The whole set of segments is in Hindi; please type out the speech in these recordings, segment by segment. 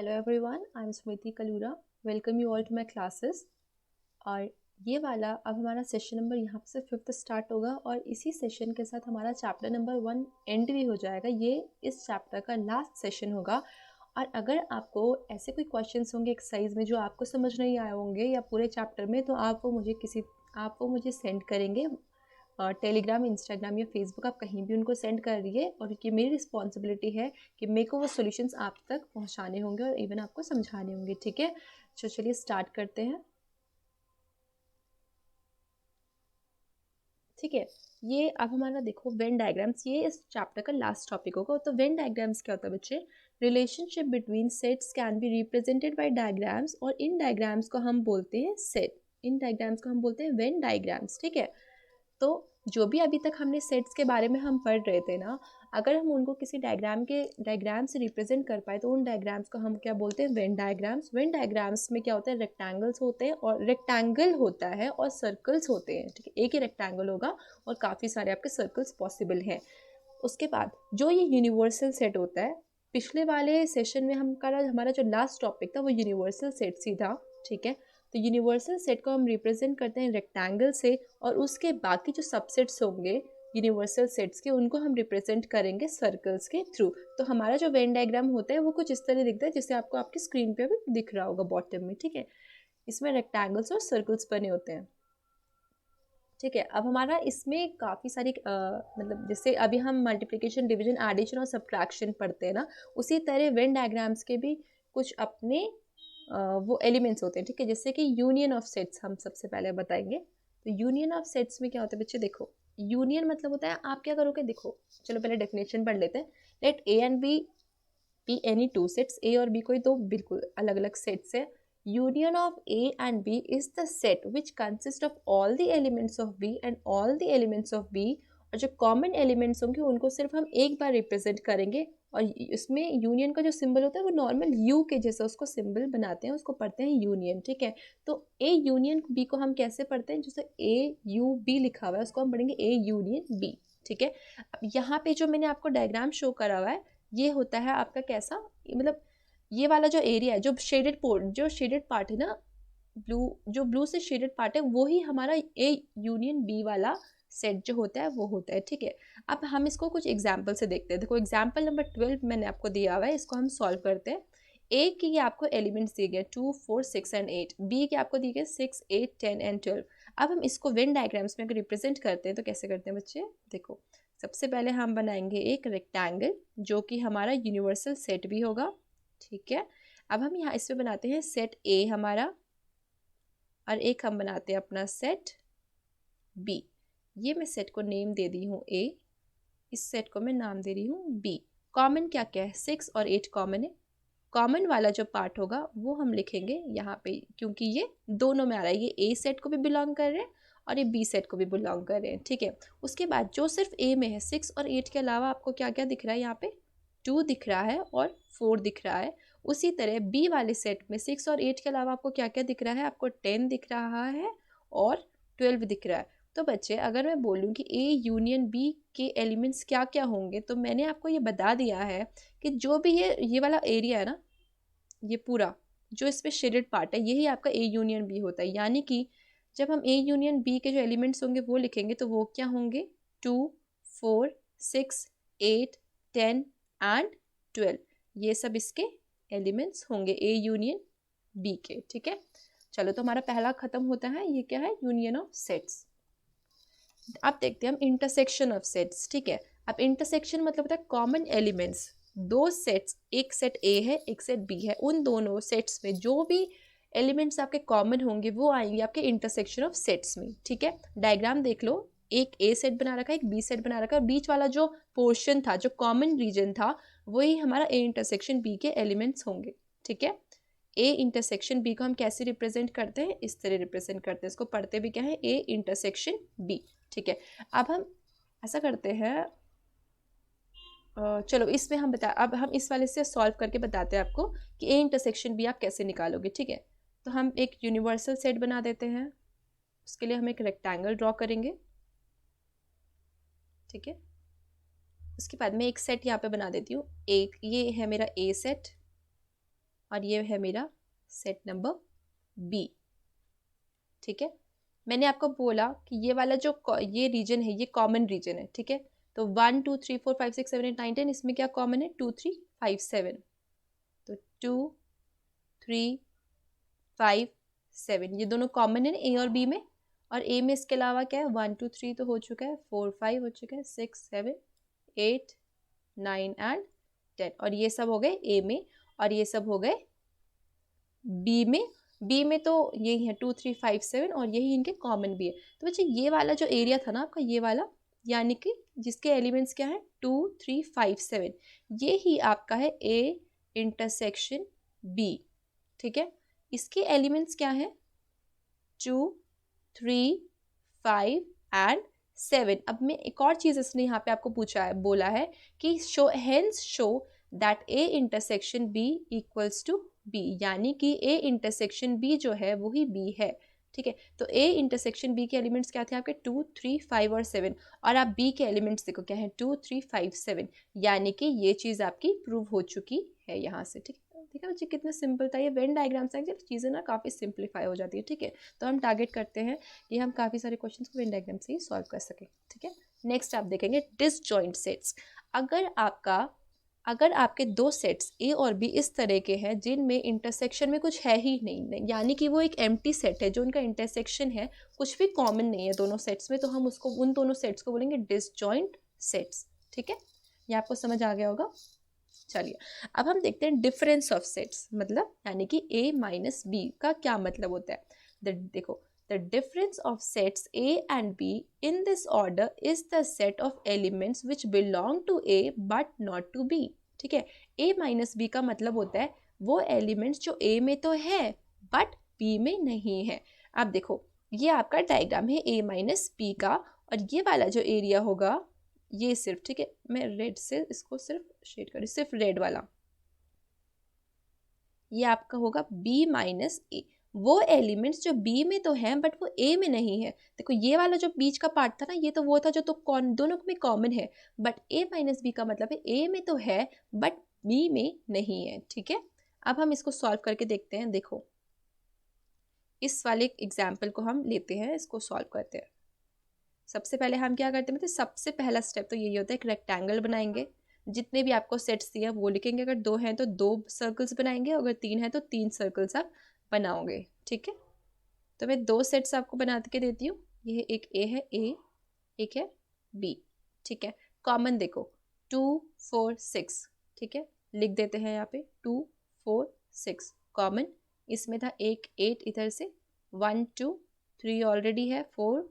Hello everyone, I'm Smriti Kalura. Welcome you all to my classes. और ये वाला अब हमारा सेशन नंबर यहाँ से 5th स्टार्ट होगा और इसी सेशन के साथ हमारा चैप्टर नंबर 1 एंड भी हो जाएगा। ये इस चैप्टर का लास्ट सेशन होगा। और अगर आपको ऐसे कोई क्वेश्चंस होंगे एक्सरसाइज में जो आपको समझ नहीं आए होंगे या पूरे चैप्टर में, तो आप वो मुझे सेंड करेंगे टेलीग्राम, इंस्टाग्राम या फेसबुक, आप कहीं भी उनको सेंड कर दिए। और ये मेरी रिस्पॉन्सिबिलिटी है कि मेरे को वो सॉल्यूशंस आप तक पहुंचाने होंगे और इवन आपको समझाने होंगे। ठीक है, तो चलिए स्टार्ट करते हैं। ठीक है, ये अब हमारा देखो वेन डायग्राम्स, ये इस चैप्टर का लास्ट टॉपिक होगा। तो वेन डायग्राम्स क्या होता है बच्चे? Relationship between sets can be represented by diagrams, और इन डायग्राम्स को हम बोलते हैं सेट। इन डायग्राम्स को हम बोलते हैं वेन डायग्राम्स। ठीक है, तो जो भी अभी तक हमने सेट्स के बारे में हम पढ़ रहे थे ना, अगर हम उनको किसी डायग्राम से रिप्रेजेंट कर पाए तो उन डायग्राम्स को हम क्या बोलते हैं? Venn diagrams. वेन डायग्राम्स में क्या होता है? रेक्टेंगल्स होते हैं, और रेक्टेंगल होता है और सर्कल्स होते हैं। ठीक है, एक ही रेक्टेंगल होगा और काफ़ी सारे आपके सर्कल्स पॉसिबल हैं। उसके बाद जो ये यूनिवर्सल सेट होता है, पिछले वाले सेशन में हमारा जो लास्ट टॉपिक था वो यूनिवर्सल सेट्स ही था। ठीक है, तो यूनिवर्सल सेट को हम रिप्रेजेंट करते हैं रेक्टेंगल से, और उसके बाकी जो सबसेट्स होंगे यूनिवर्सल सेट्स के, उनको हम रिप्रेजेंट करेंगे सर्कल्स के थ्रू। तो हमारा जो वेन डायग्राम होता है वो कुछ इस तरह दिखता है, जैसे आपको आपकी स्क्रीन पे भी दिख रहा होगा बॉटम में। ठीक है, इसमें रेक्टेंगल्स और सर्कल्स बने होते हैं। ठीक है, अब हमारा इसमें काफ़ी सारी मतलब जैसे अभी हम मल्टीप्लिकेशन, डिवीजन, एडिशन और सब्ट्रैक्शन पढ़ते हैं ना, उसी तरह वेन डायग्राम्स के भी कुछ अपने वो एलिमेंट्स होते हैं। ठीक है, जैसे कि यूनियन ऑफ सेट्स हम सबसे पहले बताएंगे। तो यूनियन ऑफ सेट्स में क्या होता है बच्चे? देखो, यूनियन मतलब होता है, आप क्या करोगे? देखो, चलो पहले डेफिनेशन पढ़ लेते हैं। Let A and B any two sets, A और बी कोई दो बिल्कुल अलग अलग सेट्स है। Union of A and B is the set which consists of all the elements of B and all the elements of B, और जो कॉमन एलिमेंट्स होंगे उनको सिर्फ हम एक बार रिप्रेजेंट करेंगे। और इसमें यूनियन का जो सिंबल होता है वो नॉर्मल यू के जैसा उसको सिंबल बनाते हैं, उसको पढ़ते हैं यूनियन। ठीक है, तो ए यूनियन बी को हम कैसे पढ़ते हैं? जैसे ए यू बी लिखा हुआ है उसको हम पढ़ेंगे ए यूनियन बी। ठीक है, अब यहाँ पे जो मैंने आपको डायग्राम शो करा हुआ है, ये होता है आपका कैसा, मतलब ये वाला जो एरिया है, जो शेडेड पार्ट है ना, जो ब्लू से शेडेड पार्ट है, वो ही हमारा ए यूनियन बी वाला सेट जो होता है वो होता है। ठीक है, अब हम इसको कुछ एग्जाम्पल से देखते हैं। देखो, एग्जाम्पल नंबर 12 मैंने आपको दिया हुआ है, इसको हम सॉल्व करते हैं। ए के ये आपको एलिमेंट्स दिए गए 2, 4, 6 एंड 8। बी के आपको दिए गए 6, 8, 10 एंड 12। अब हम इसको वेन डायग्राम्स में अगर रिप्रेजेंट करते हैं तो कैसे करते हैं बच्चे? देखो, सबसे पहले हम बनाएंगे एक रेक्टेंगल जो कि हमारा यूनिवर्सल सेट भी होगा। ठीक है, अब हम यहाँ इसमें बनाते हैं सेट ए हमारा, और एक हम बनाते हैं अपना सेट बी। ये मैं सेट को नेम दे दी हूँ ए, इस सेट को मैं नाम दे रही हूँ बी। कॉमन क्या क्या है? 6 और 8 कॉमन है। कॉमन वाला जो पार्ट होगा वो हम लिखेंगे यहाँ पे, क्योंकि ये दोनों में आ रहा है, ये ए सेट को भी बिलोंग कर रहे हैं और ये बी सेट को भी बिलोंग कर रहे हैं। ठीक है, उसके बाद जो सिर्फ ए में है, 6 और 8 के अलावा आपको क्या क्या दिख रहा है? यहाँ पे 2 दिख रहा है और 4 दिख रहा है। उसी तरह बी वाले सेट में 6 और 8 के अलावा आपको क्या क्या दिख रहा है? आपको 10 दिख रहा है और 12 दिख रहा है। तो बच्चे, अगर मैं बोलूँ कि ए यूनियन बी के एलिमेंट्स क्या क्या होंगे, तो मैंने आपको ये बता दिया है कि जो भी ये वाला एरिया है ना, ये पूरा जो इस पे शेडेड पार्ट है, यही आपका ए यूनियन बी होता है। यानी कि जब हम ए यूनियन बी के जो एलिमेंट्स होंगे वो लिखेंगे तो वो क्या होंगे? 2, 4, 6, 8, 10 एंड 12, ये सब इसके एलिमेंट्स होंगे ए यूनियन बी के। ठीक है, चलो, तो हमारा पहला खत्म होता है। ये क्या है? Union of sets. अब देखते हैं हम इंटरसेक्शन ऑफ सेट्स। ठीक है, अब इंटरसेक्शन मतलब होता है कॉमन एलिमेंट्स। दो सेट्स, एक सेट ए है एक सेट बी है, उन दोनों सेट्स में जो भी एलिमेंट्स आपके कॉमन होंगे वो आएंगे आपके इंटरसेक्शन ऑफ सेट्स में। ठीक है, डायग्राम देख लो, एक ए सेट बना रखा है, एक बी सेट बना रखा है, बीच वाला जो पोर्शन था, जो कॉमन रीजन था, वही हमारा ए इंटरसेक्शन बी के एलिमेंट्स होंगे। ठीक है, ए इंटरसेक्शन बी को हम कैसे रिप्रेजेंट करते हैं? इस तरह रिप्रेजेंट करते हैं, इसको पढ़ते भी क्या है? A intersection B. ठीक है, अब हम ऐसा करते हैं, चलो इसमें अब हम इस वाले से सॉल्व करके बताते हैं आपको कि ए इंटरसेक्शन बी आप कैसे निकालोगे। ठीक है, तो हम एक यूनिवर्सल सेट बना देते हैं। उसके लिए हम एक रेक्टेंगल ड्रॉ करेंगे। ठीक है, उसके बाद मैं एक सेट यहाँ पे बना देती हूँ। एक ये है मेरा ए सेट, और ये है मेरा सेट नंबर बी। ठीक है, मैंने आपको बोला कि ये वाला जो ये रीजन है ये कॉमन रीजन है। ठीक है, तो 1 2 3 4 5 6 7 8 9 10 इसमें क्या कॉमन है 2 3 5 7, तो 2 3 5 7 ये दोनों कॉमन है ए और बी में। और ए में इसके अलावा क्या है 1 2 3 तो हो चुका है, 4 5 हो चुका है, 6 7 8 9 एंड 10 और ये सब हो गए ए में और ये सब हो गए बी में। बी में तो यही है 2 3 5 7 और यही इनके कॉमन भी है। तो बच्चे ये वाला जो एरिया था ना आपका ये वाला, यानी कि जिसके एलिमेंट्स क्या है 2 3 5 7, ये ही आपका है ए इंटरसेक्शन बी। ठीक है, इसके एलिमेंट्स क्या है 2 3 5 एंड 7। अब मैं एक और चीज़ इसने यहाँ पे आपको पूछा है, बोला है कि show that A intersection B equals to B, यानी कि ए इंटरसेक्शन बी जो है वही बी है। ठीक है, तो ए इंटरसेक्शन बी के एलिमेंट्स क्या थे आपके 2 3 5 और 7, और आप बी के एलिमेंट्स देखो क्या है 2 3 5 7, यानी कि ये चीज़ आपकी प्रूव हो चुकी है यहाँ से। ठीक है, ठीक है बच्चे, कितना सिंपल था ये वेन डायग्राम से, चीज़ें ना काफ़ी सिंप्लीफाई हो जाती है। ठीक है, तो हम टारगेट करते हैं कि हम काफ़ी सारे क्वेश्चंस को वेन डायग्राम से ही सॉल्व कर सकें। ठीक है, नेक्स्ट आप देखेंगे डिसजॉइंट सेट्स। अगर आपके दो सेट्स ए और बी इस तरह के हैं जिनमें इंटरसेक्शन में कुछ है ही नहीं, यानी कि वो एक एम्प्टी सेट है जो उनका इंटरसेक्शन है, कुछ भी कॉमन नहीं है दोनों सेट्स में, तो हम उसको उन दोनों सेट्स को बोलेंगे डिसजॉइंट सेट्स। ठीक है, ये आपको समझ आ गया होगा। चलिए अब हम देखते हैं डिफरेंस ऑफ सेट्स, मतलब यानी कि ए माइनस बी का क्या मतलब होता है। देखो, the difference of sets A and B in this order is the set of elements which belong to A but not to B। ठीक है, A माइनस बी का मतलब होता है वो एलिमेंट्स जो A में तो है बट B में नहीं है। अब देखो ये आपका डायग्राम है A माइनस बी का, और ये वाला जो एरिया होगा ये सिर्फ, ठीक है मैं रेड से इसको सिर्फ शेड करूँ, सिर्फ रेड वाला, ये आपका होगा B माइनस ए, वो एलिमेंट्स जो B में तो हैं बट वो A में नहीं है। देखो ये वाला जो बीच का पार्ट था ना ये तो वो था जो तो दोनों में कॉमन है, बट A माइनस बी का मतलब है A में तो है बट B में नहीं है। ठीक है, अब हम इसको सॉल्व करके देखते हैं। देखो इस वाले एग्जाम्पल को हम लेते हैं, इसको सॉल्व करते हैं। सबसे पहले हम क्या करते हैं, मतलब सबसे पहला स्टेप तो यही होता है, एक रेक्टेंगल बनाएंगे, जितने भी आपको सेट्स दिए वो लिखेंगे, अगर 2 हैं तो 2 सर्कल्स बनाएंगे, अगर 3 है तो 3 सर्कल्स आप बनाओगे। ठीक है, तो मैं 2 सेट्स आपको बना के देती हूँ, ये एक ए है, ए एक है बी। ठीक है, कॉमन देखो 2 4 6। ठीक है, लिख देते हैं यहाँ पे 2 4 6 कॉमन, इसमें था एक 8 इधर से, 1 2 3 ऑलरेडी है, 4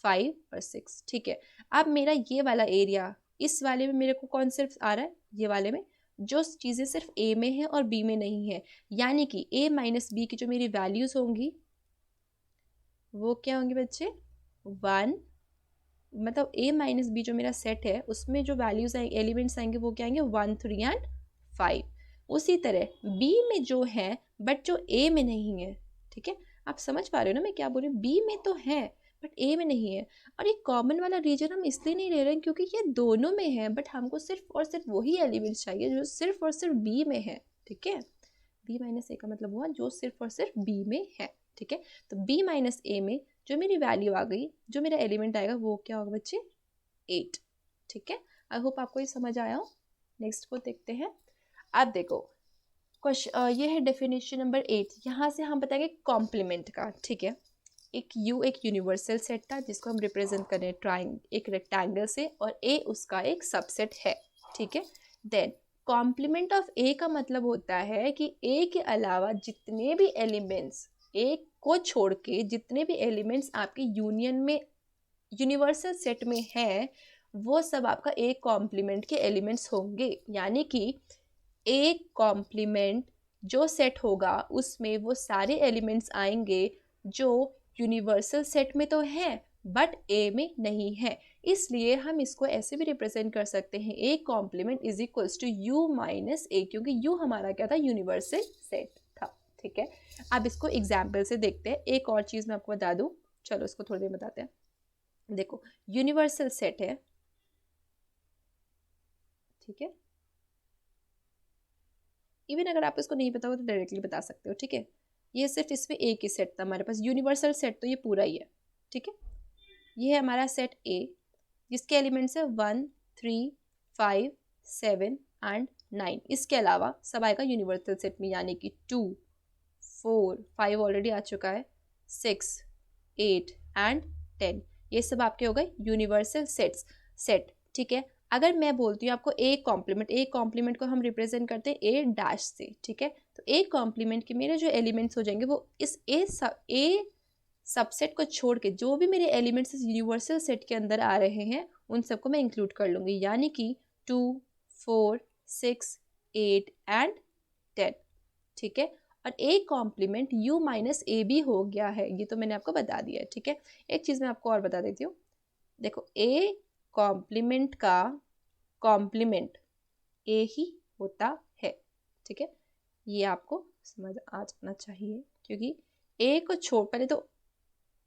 5 और 6। ठीक है, अब मेरा ये वाला एरिया, इस वाले में मेरे को कौन सिर्फ आ रहा है, ये वाले में जो चीज़ें सिर्फ ए में है और बी में नहीं है, यानी कि ए माइनस बी की जो मेरी वैल्यूज होंगी वो क्या होंगी बच्चे 1, मतलब ए माइनस बी जो मेरा सेट है उसमें जो वैल्यूज आएंगे, एलिमेंट्स आएंगे वो क्या आएंगे 1 3 एंड 5। उसी तरह बी में जो है बट जो ए में नहीं है। ठीक है, आप समझ पा रहे हो ना मैं क्या बोल रही हूँ, बी में तो है बट ए में नहीं है। और एक कॉमन वाला रीजन हम इसलिए नहीं ले रहे हैं क्योंकि ये दोनों में है, बट हमको सिर्फ और सिर्फ वही एलिमेंट्स चाहिए जो सिर्फ और सिर्फ बी में है। ठीक है, बी माइनस ए का मतलब हुआ जो सिर्फ और सिर्फ बी में है। ठीक है, तो बी माइनस ए में जो मेरी वैल्यू आ गई, जो मेरा एलिमेंट आएगा वो क्या होगा बच्चे 8। ठीक है, आई होप आपको ये समझ आया हो। नेक्स्ट को देखते हैं। अब देखो क्वेश्चन ये है डेफिनेशन नंबर 8, यहाँ से हम बताएंगे कॉम्प्लीमेंट का। ठीक है, एक यूनिवर्सल सेट था जिसको हम रिप्रेजेंट करें एक रेक्टेंगल से, और ए उसका एक सबसेट है। ठीक है, देन कॉम्प्लीमेंट ऑफ ए का मतलब होता है कि ए के अलावा जितने भी एलिमेंट्स, ए को छोड़ के जितने भी एलिमेंट्स आपके यूनियन में यूनिवर्सल सेट में हैं वो सब आपका ए कॉम्प्लीमेंट के एलिमेंट्स होंगे। यानी कि ए कॉम्प्लीमेंट जो सेट होगा उसमें वो सारे एलिमेंट्स आएंगे जो यूनिवर्सल सेट में तो हैं बट ए में नहीं है। इसलिए हम इसको ऐसे भी रिप्रेजेंट कर सकते हैं, A complement is equals to U minus A, क्योंकि यू हमारा क्या था यूनिवर्सल सेट था। ठीक है, अब इसको एग्जाम्पल से देखते हैं। एक और चीज़ मैं आपको बता दूं, चलो इसको थोड़ी देर बताते हैं। देखो यूनिवर्सल सेट है, ठीक है, इवन अगर आप इसको नहीं पता हो तो डायरेक्टली बता सकते हो, ठीक है। ये सिर्फ इसमें एक ही सेट था हमारे पास, यूनिवर्सल सेट तो ये पूरा ही है, ठीक है। ये है हमारा सेट ए, जिसके एलिमेंट्स है 1, 3, 5, 7 एंड 9। इसके अलावा सब आएगा यूनिवर्सल सेट में, यानी कि 2, 4, 5 ऑलरेडी आ चुका है, 6, 8 एंड 10। ये सब आपके हो गए यूनिवर्सल सेट, ठीक है। अगर मैं बोलती हूँ आपको ए कॉम्प्लीमेंट को हम रिप्रेजेंट करते हैं ए डैश से, ठीक है। तो ए कॉम्प्लीमेंट के मेरे जो एलिमेंट्स हो जाएंगे वो इस ए सबसेट को छोड़ के जो भी मेरे एलिमेंट्स इस यूनिवर्सल सेट के अंदर आ रहे हैं उन सबको मैं इंक्लूड कर लूँगी, यानी कि 2, 4, 6, 8 एंड 10, ठीक है। और ए कॉम्प्लीमेंट यू माइनस ए भी हो गया है, ये तो मैंने आपको बता दिया है, ठीक है। एक चीज़ मैं आपको और बता देती हूँ, देखो ए कॉम्प्लीमेंट का कॉम्प्लीमेंट ए ही होता है, ठीक है। ये आपको समझ आ जाना चाहिए, क्योंकि ए को छोड़, पहले तो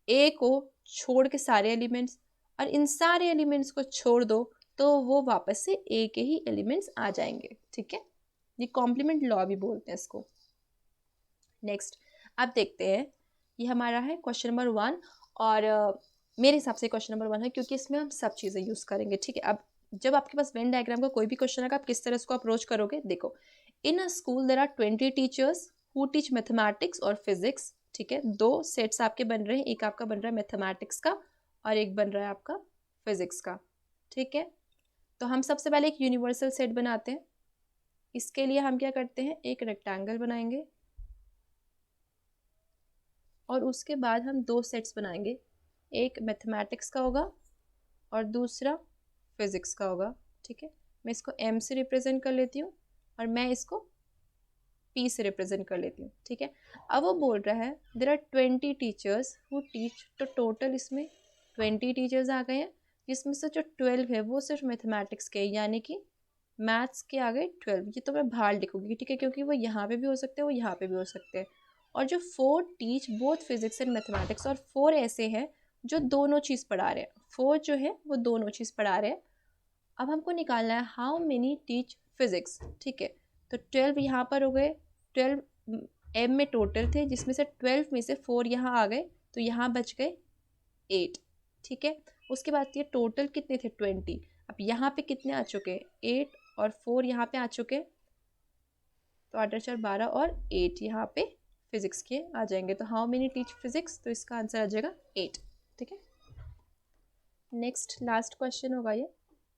ए को छोड़ के सारे एलिमेंट्स, और इन सारे एलिमेंट्स को छोड़ दो तो वो वापस से ए के ही एलिमेंट्स आ जाएंगे, ठीक है। ये कॉम्प्लीमेंट लॉ भी बोलते हैं इसको। नेक्स्ट अब देखते हैं, ये हमारा है क्वेश्चन नंबर 1, और मेरे हिसाब से क्वेश्चन नंबर 1 है क्योंकि इसमें हम सब चीज़ें यूज़ करेंगे, ठीक है। अब जब आपके पास वेन डायग्राम का कोई भी क्वेश्चन आएगा आप किस तरह इसको अप्रोच करोगे, देखो, in a school there are 20 teachers who teach mathematics और फिजिक्स, ठीक है। 2 सेट्स आपके बन रहे हैं, एक आपका बन रहा है मैथमेटिक्स का और एक बन रहा है आपका फिजिक्स का, ठीक है। तो हम सबसे पहले एक यूनिवर्सल सेट बनाते हैं। इसके लिए हम क्या करते हैं, एक रेक्टेंगल बनाएंगे और उसके बाद हम 2 सेट्स बनाएंगे, एक मैथमेटिक्स का होगा और दूसरा फिजिक्स का होगा, ठीक है। मैं इसको एम से रिप्रेजेंट कर लेती हूँ और मैं इसको पी से रिप्रेजेंट कर लेती हूँ, ठीक है। अब वो बोल रहा है there are 20 teachers who teach, तो टोटल इसमें 20 टीचर्स आ गए हैं, जिसमें से जो 12 है वो सिर्फ मैथमेटिक्स के, यानी कि मैथ्स के आ गए 12। ये तो मैं बाहर लिखूंगी, ठीक है, क्योंकि वो यहाँ पे भी हो सकते हैं वो यहाँ पे भी हो सकते हैं। और जो 4 teach both physics and mathematics, और 4 ऐसे हैं जो दोनों चीज़ पढ़ा रहे हैं, 4 जो है वो दोनों चीज़ पढ़ा रहे हैं। अब हमको निकालना है हाउ मेनी टीच फिजिक्स, ठीक है। तो 12 यहाँ पर हो गए, 12 एम में टोटल थे, जिसमें से 12 में से 4 यहाँ आ गए, तो यहाँ बच गए 8, ठीक है। उसके बाद ये टोटल कितने थे 20, अब यहाँ पे कितने आ चुके हैं 8 और 4 यहाँ पे आ चुके हैं, तो 8 4 12 और 8 यहाँ पे फिजिक्स के आ जाएंगे। तो हाउ मेनी टीच फिजिक्स, तो इसका आंसर आ जाएगा 8, ठीक है। नेक्स्ट लास्ट क्वेश्चन होगा ये,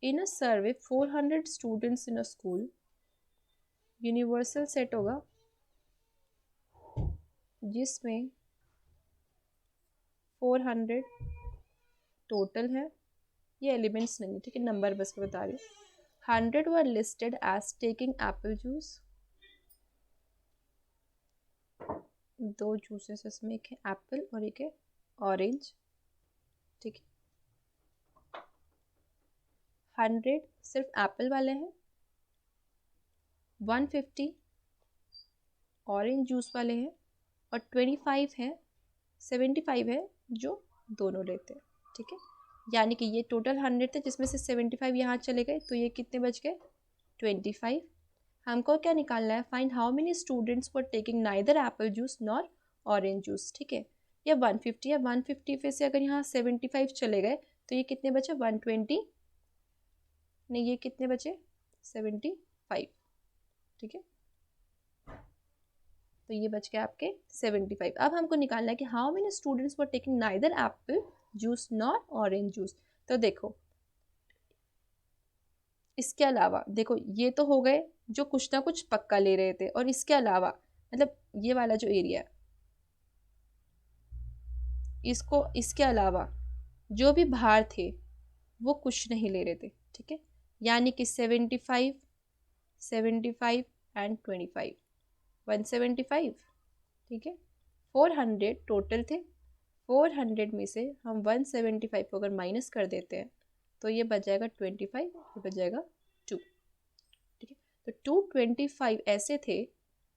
इन अ सर्वे 400 students in a school, universal set होगा जिसमें 400 टोटल है, ये एलिमेंट्स नहीं, ठीक है, नंबर बस मैं बता रही हूँ। 100 were listed as taking apple juice, 2 juices इसमें, एक है एप्पल और एक है ऑरेंज, ठीक है। 100 सिर्फ एप्पल वाले हैं, 150 ऑरेंज जूस वाले हैं, और 25 है 75 है जो दोनों लेते हैं, ठीक है। यानी कि ये टोटल 100 थे जिसमें से 75 यहाँ चले गए, तो ये कितने बच गए 25। हमको क्या निकालना है, find how many students for taking neither apple juice nor orange juice, ठीक है। ये 150 है, 150 पे से अगर यहाँ 75 चले गए तो ये कितने बचे 120, नहीं ये कितने बचे 75, ठीक है। तो ये बच गया आपके 75। अब हमको निकालना है कि how many students were taking neither apple juice nor orange juice. तो देखो इसके अलावा देखो ये तो हो गए जो कुछ ना कुछ पक्का ले रहे थे, और इसके अलावा मतलब ये वाला जो एरिया है इसको, इसके अलावा जो भी बाहर थे वो कुछ नहीं ले रहे थे, ठीक है। यानी कि 75, 75 एंड 25, 175, ठीक है। 400 टोटल थे, 400 में से हम 175 को अगर माइनस कर देते हैं तो ये बच जाएगा 25, ये बच जाएगा 2, ठीक है। तो 225 ऐसे थे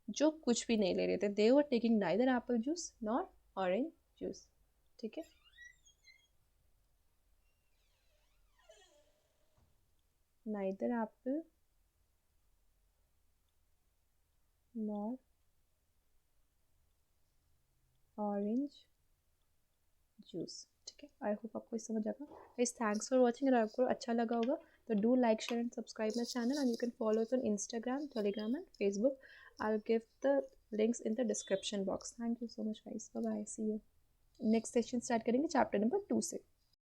जो कुछ भी नहीं ले रहे थे, they were taking neither apple juice nor orange juice, ठीक है। Neither apple nor orange juice. ठीक है, आई होप आपको समझ आएगा। Guys thanks for watching. अगर आपको अच्छा लगा होगा तो do like share and subscribe my channel and you can follow it on Instagram, Telegram and Facebook. I give the links in the description box. Thank you so much guys, bye bye, C you. Next session start करेंगे चैप्टर नंबर 2 से।